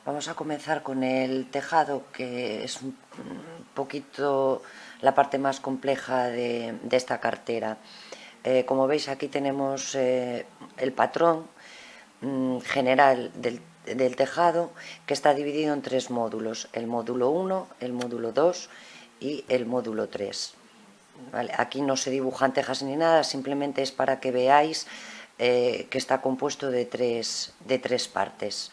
Vamos a comenzar con el tejado, que es un poquito la parte más compleja de esta cartera. Como veis, aquí tenemos el patrón general del tejado, que está dividido en tres módulos: el módulo 1, el módulo 2 y el módulo 3. ¿Vale? Aquí no se dibujan tejas ni nada, simplemente es para que veáis que está compuesto de tres partes.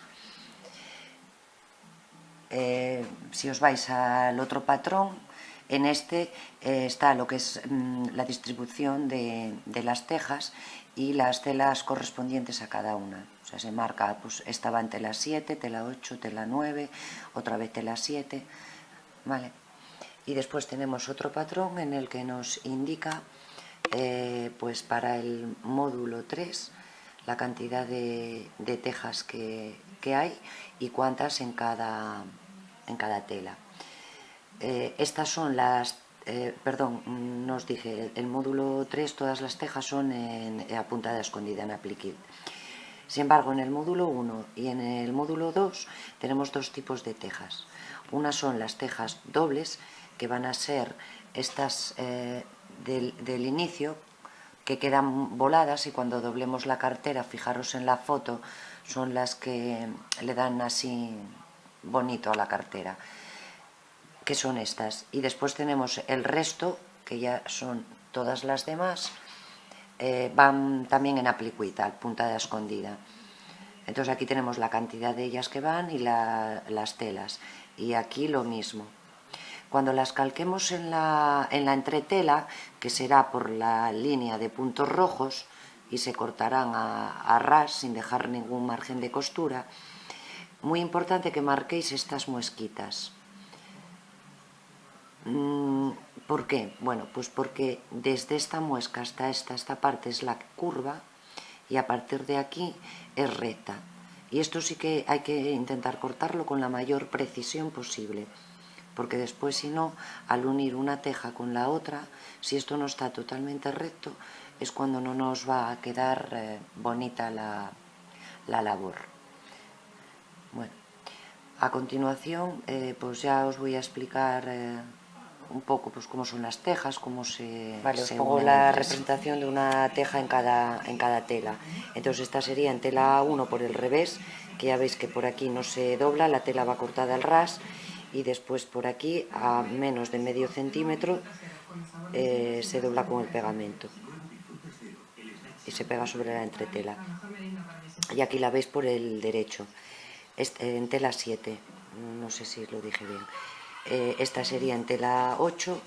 Si os vais al otro patrón, en este está lo que es la distribución de las tejas y las telas correspondientes a cada una. O sea, se marca, pues esta va en tela 7, tela 8, tela 9, otra vez tela 7, ¿vale? Y después tenemos otro patrón en el que nos indica, pues para el módulo 3, la cantidad de tejas que hay y cuántas en cada tela. Estas son las... perdón, no os dije, el módulo 3, todas las tejas son a puntada escondida, en appliqué. Sin embargo, en el módulo 1 y en el módulo 2 tenemos dos tipos de tejas. Unas son las tejas dobles, que van a ser estas del inicio, que quedan voladas, y cuando doblemos la cartera, fijaros en la foto, son las que le dan así bonito a la cartera, que son estas. Y después tenemos el resto, que ya son todas las demás, van también en appliquita, puntada escondida. Entonces aquí tenemos la cantidad de ellas que van y las telas. Y aquí lo mismo. Cuando las calquemos en la entretela, que será por la línea de puntos rojos y se cortarán a ras sin dejar ningún margen de costura, muy importante que marquéis estas muesquitas. ¿Por qué? Bueno, pues porque desde esta muesca hasta esta parte es la curva, y a partir de aquí es recta. Y esto sí que hay que intentar cortarlo con la mayor precisión posible, porque después, si no, al unir una teja con la otra, si esto no está totalmente recto, es cuando no nos va a quedar bonita la labor. Bueno, a continuación pues ya os voy a explicar un poco pues cómo son las tejas, cómo se... Vale, os pongo la representación de una teja en cada tela. Entonces esta sería en tela 1 por el revés, que ya veis que por aquí no se dobla, la tela va cortada al ras, y después por aquí a menos de medio centímetro se dobla con el pegamento y se pega sobre la entretela. Y aquí la veis por el derecho, en tela 7, no sé si lo dije bien. Esta sería en tela 8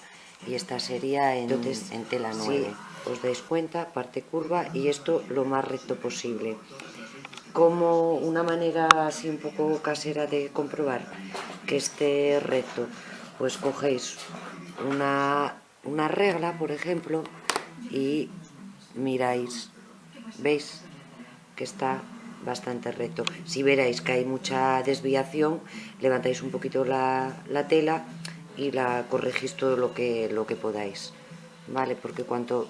y esta sería en tela 9. Si os dais cuenta, parte curva, y esto lo más recto posible. Como una manera así un poco casera de comprobar que esté recto, pues cogéis una regla, por ejemplo, y miráis, veis que está bastante recto. Si veréis que hay mucha desviación, levantáis un poquito la tela y la corregís todo lo que podáis, ¿vale? Porque cuanto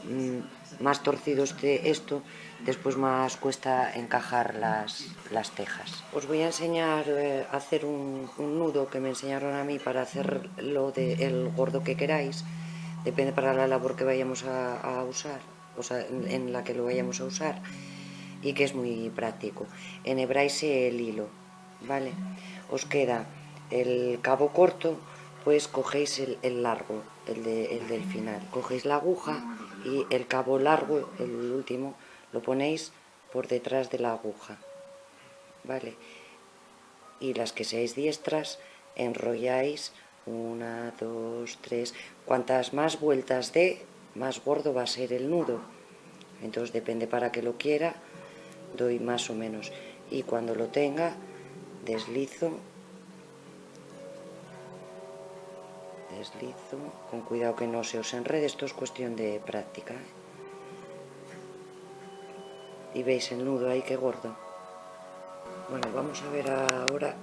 más torcido esté esto, después más cuesta encajar las tejas. Os voy a enseñar a hacer un nudo que me enseñaron a mí para hacer el gordo que queráis. Depende para la labor que vayamos a usar, o sea, en la que lo vayamos a usar, y que es muy práctico. Enhebráis el hilo, ¿vale? Os queda el cabo corto, pues cogéis el largo, el del final. Cogéis la aguja y el cabo largo, el último, lo ponéis por detrás de la aguja, ¿vale? Y las que seáis diestras, enrolláis 1, 2, 3. Cuantas más vueltas dé, más gordo va a ser el nudo. Entonces depende para que lo quiera, doy más o menos. Y cuando lo tenga, deslizo, con cuidado que no se os enrede, esto es cuestión de práctica, ¿eh? Y veis el nudo ahí, qué gordo. Bueno, vamos a ver ahora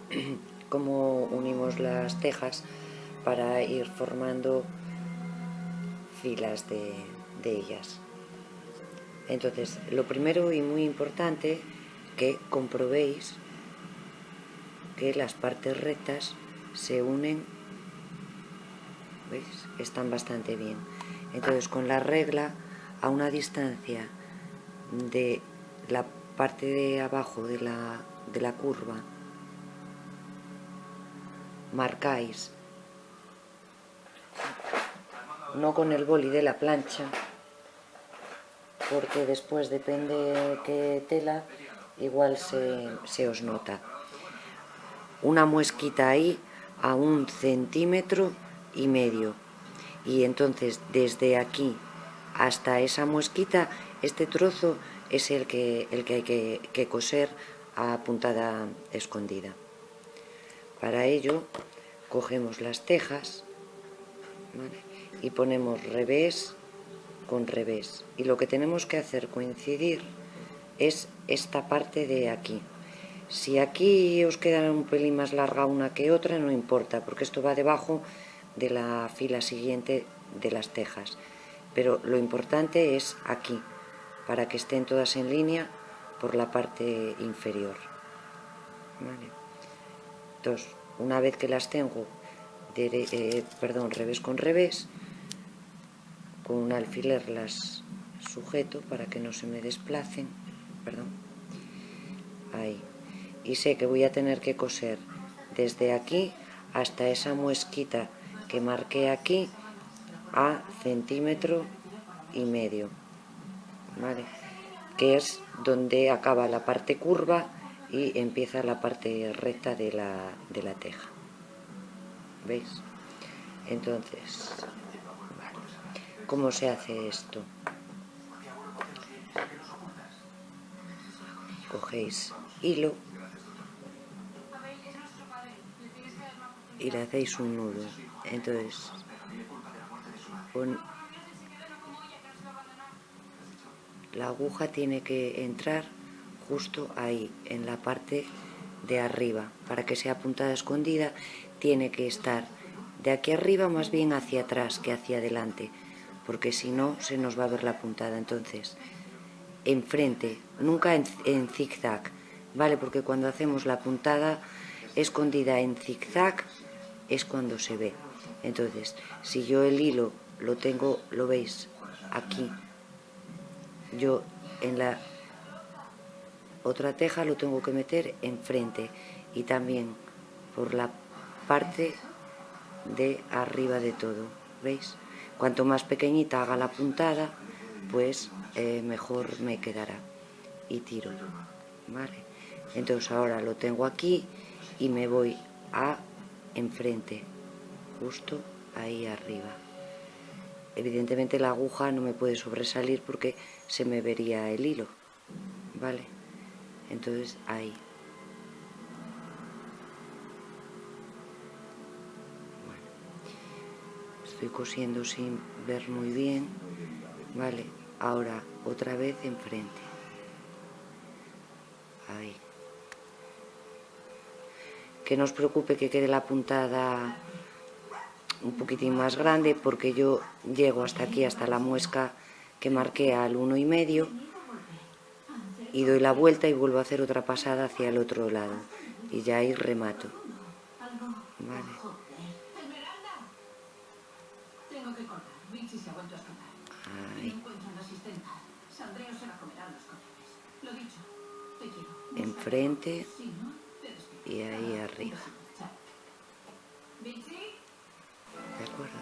cómo unimos las tejas para ir formando filas de ellas. Entonces, lo primero y muy importante, que comprobéis que las partes rectas se unen, ¿veis? Están bastante bien. Entonces con la regla a una distancia de la parte de abajo de la curva marcáis, no con el boli de la plancha, porque después depende qué tela, igual se os nota. Una muesquita ahí a 1,5 cm, y entonces desde aquí hasta esa muesquita, este trozo es el que hay que coser a puntada escondida. Para ello cogemos las tejas, ¿vale?, y ponemos revés con revés, y lo que tenemos que hacer coincidir es esta parte de aquí. Si aquí os queda un pelín más larga una que otra, no importa, porque esto va debajo de la fila siguiente de las tejas, pero lo importante es aquí, para que estén todas en línea por la parte inferior, ¿vale? Entonces, una vez que las tengo revés con revés, con un alfiler las sujeto para que no se me desplacen, ahí, y sé que voy a tener que coser desde aquí hasta esa muesquita que marqué aquí a 1,5 cm, ¿vale?, que es donde acaba la parte curva y empieza la parte recta de la teja, ¿veis? Entonces, ¿cómo se hace esto? Cogéis hilo y le hacéis un nudo. Entonces, la aguja tiene que entrar justo ahí, en la parte de arriba. Para que sea puntada escondida, tiene que estar de aquí arriba más bien hacia atrás que hacia adelante, porque si no se nos va a ver la puntada. Entonces, enfrente, nunca en zigzag, ¿vale? Porque cuando hacemos la puntada escondida en zigzag es cuando se ve. Entonces, si yo el hilo lo tengo, lo veis, aquí, yo en la otra teja lo tengo que meter enfrente, y también por la parte de arriba de todo, ¿veis? Cuanto más pequeñita haga la puntada, pues mejor me quedará, y tiro, ¿vale? Entonces ahora lo tengo aquí y me voy a enfrente, justo ahí arriba. Evidentemente la aguja no me puede sobresalir porque se me vería el hilo, ¿vale? Entonces ahí. Bueno, estoy cosiendo sin ver muy bien, ¿vale? Ahora otra vez enfrente. Ahí. Que no os preocupe que quede la puntada un poquitín más grande, porque yo llego hasta aquí, hasta la muesca que marqué al 1,5, y doy la vuelta y vuelvo a hacer otra pasada hacia el otro lado, y ya ahí remato, ¿vale? Ahí. Enfrente y ahí arriba. ¿De acuerdo?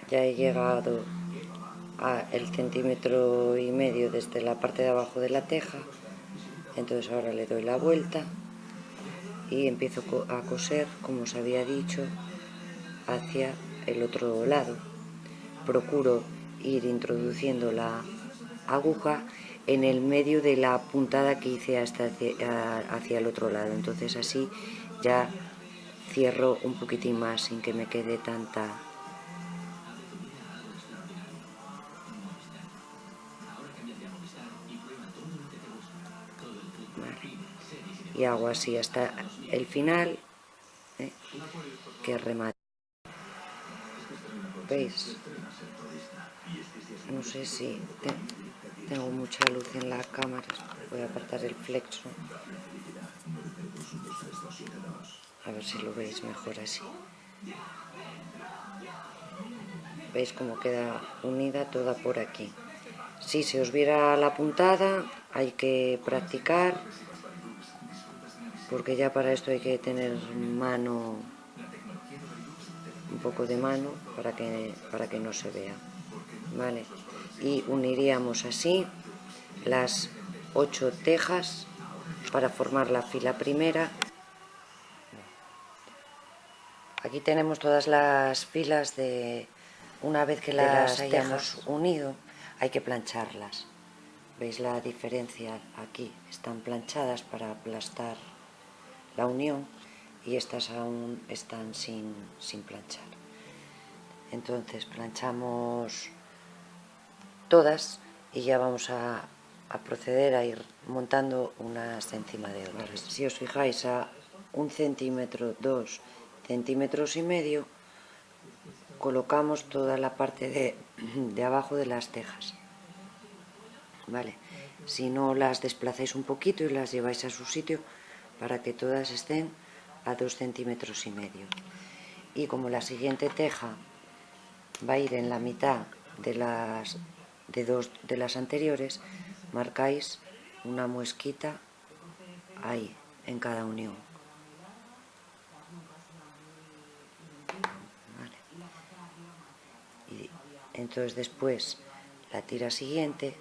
Ya he llegado al 1,5 cm desde la parte de abajo de la teja. Entonces ahora le doy la vuelta y empiezo a coser, como os había dicho, hacia el otro lado. Procuro ir introduciendo la aguja en el medio de la puntada que hice hacia el otro lado. Entonces así ya cierro un poquitín más sin que me quede tanta. Vale. Y hago así hasta el final, que remate. ¿Veis? No sé si tengo mucha luz en la cámara. Voy a apartar el flexo. A ver si lo veis mejor así. ¿Veis cómo queda unida toda por aquí? Si se os viera la puntada, hay que practicar, porque ya para esto hay que tener mano, un poco de mano, para que no se vea, ¿vale? Y uniríamos así las 8 tejas para formar la fila primera. Aquí tenemos todas las filas de... Una vez que las hayamos unido, hay que plancharlas. ¿Veis la diferencia? Aquí están planchadas para aplastar la unión y estas aún están sin planchar. Entonces planchamos todas y ya vamos a proceder a ir montando unas encima de otras. Si os fijáis, a 1 centímetro, 2 centímetros y medio colocamos toda la parte de abajo de las tejas, ¿vale? Si no, las desplazáis un poquito y las lleváis a su sitio para que todas estén a 2 centímetros y medio. Y como la siguiente teja va a ir en la mitad de las anteriores, marcáis una muesquita ahí, en cada unión. Vale. Y entonces después la tira siguiente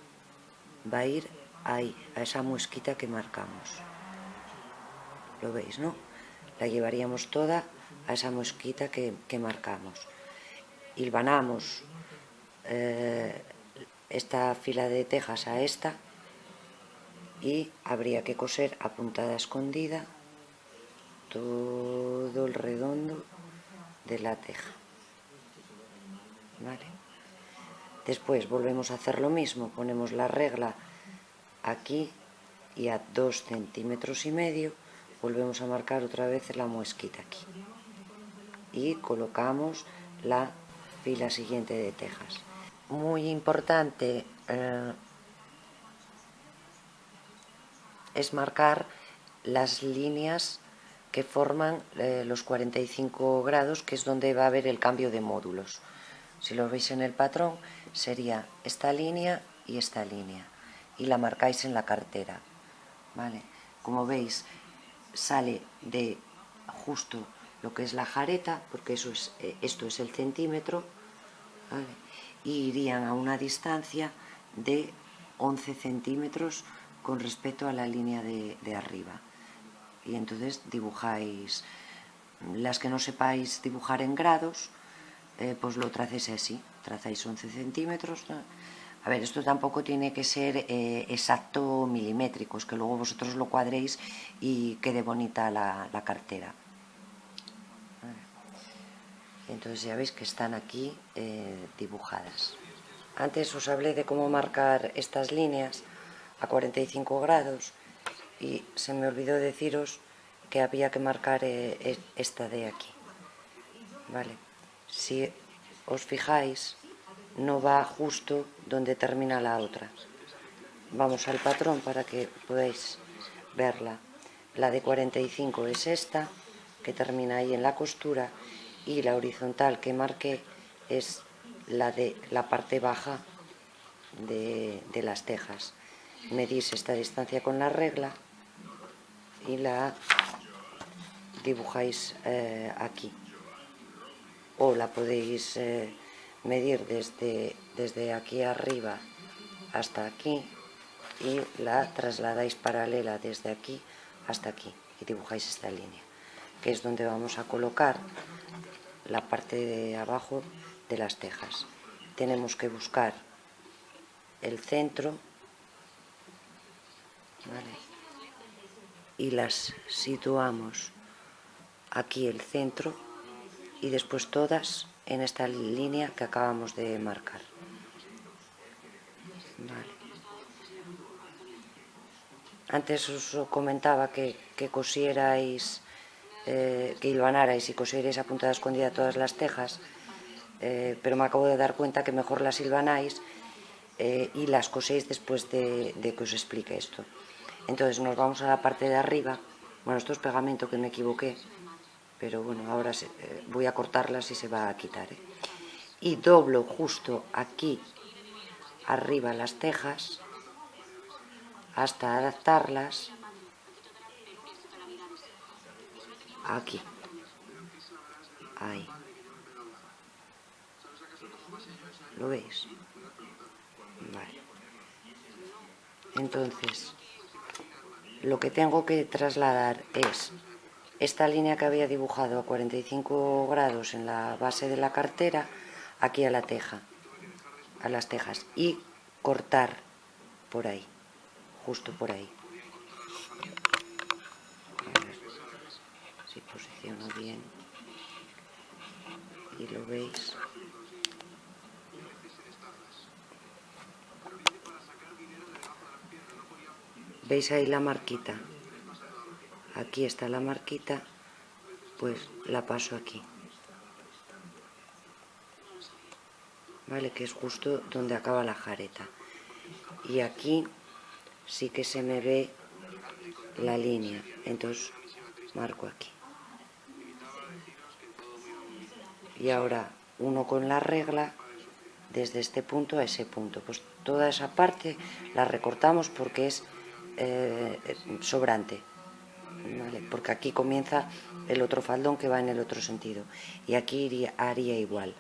va a ir ahí, a esa muesquita que marcamos. ¿Lo veis, no? La llevaríamos toda a esa muesquita que marcamos. Hilvanamos esta fila de tejas a esta y habría que coser a puntada escondida todo el redondo de la teja, ¿vale? Después volvemos a hacer lo mismo, ponemos la regla aquí y a 2 centímetros y medio volvemos a marcar otra vez la muesquita aquí y colocamos la fila siguiente de tejas. Muy importante es marcar las líneas que forman los 45 grados, que es donde va a haber el cambio de módulos. Si lo veis en el patrón, sería esta línea y esta línea, y la marcáis en la cartera, ¿vale? Como veis, sale de justo lo que es la jareta, porque esto es el centímetro, ¿vale? Y irían a una distancia de 11 centímetros con respecto a la línea de arriba. Y entonces dibujáis, las que no sepáis dibujar en grados, pues lo tracéis así, trazáis 11 centímetros. A ver, esto tampoco tiene que ser exacto milimétricos, que luego vosotros lo cuadréis y quede bonita la cartera. Entonces ya veis que están aquí dibujadas. Antes os hablé de cómo marcar estas líneas a 45 grados y se me olvidó deciros que había que marcar esta de aquí, ¿vale? Si os fijáis, no va justo donde termina la otra. Vamos al patrón para que podáis verla. La de 45 es esta, que termina ahí en la costura, y la horizontal que marqué es la de la parte baja de las tejas. Medís esta distancia con la regla y la dibujáis aquí, o la podéis medir desde aquí arriba hasta aquí y la trasladáis paralela desde aquí hasta aquí y dibujáis esta línea, que es donde vamos a colocar la parte de abajo de las tejas. Tenemos que buscar el centro, ¿vale? Y las situamos aquí el centro y después todas en esta línea que acabamos de marcar, vale. Antes os comentaba que cosierais, que hilvanarais y cosierais a puntada escondida todas las tejas, pero me acabo de dar cuenta que mejor las hilvanáis y las coséis después de que os explique esto. Entonces nos vamos a la parte de arriba Bueno, esto es pegamento que me equivoqué, pero bueno, ahora voy a cortarlas y se va a quitar, ¿eh? Y doblo justo aquí arriba las tejas hasta adaptarlas aquí, ahí. ¿Lo veis? Vale. Entonces, lo que tengo que trasladar es esta línea que había dibujado a 45 grados en la base de la cartera, aquí a la teja, a las tejas, y cortar por ahí, justo por ahí. A ver si posiciono bien y lo veis. ¿Veis ahí la marquita? Aquí está la marquita, pues la paso aquí. ¿Vale? Que es justo donde acaba la jareta. Y aquí sí que se me ve la línea, entonces marco aquí. Y ahora uno con la regla desde este punto a ese punto. Pues toda esa parte la recortamos porque es sobrante, ¿vale? Porque aquí comienza el otro faldón que va en el otro sentido y aquí haría igual.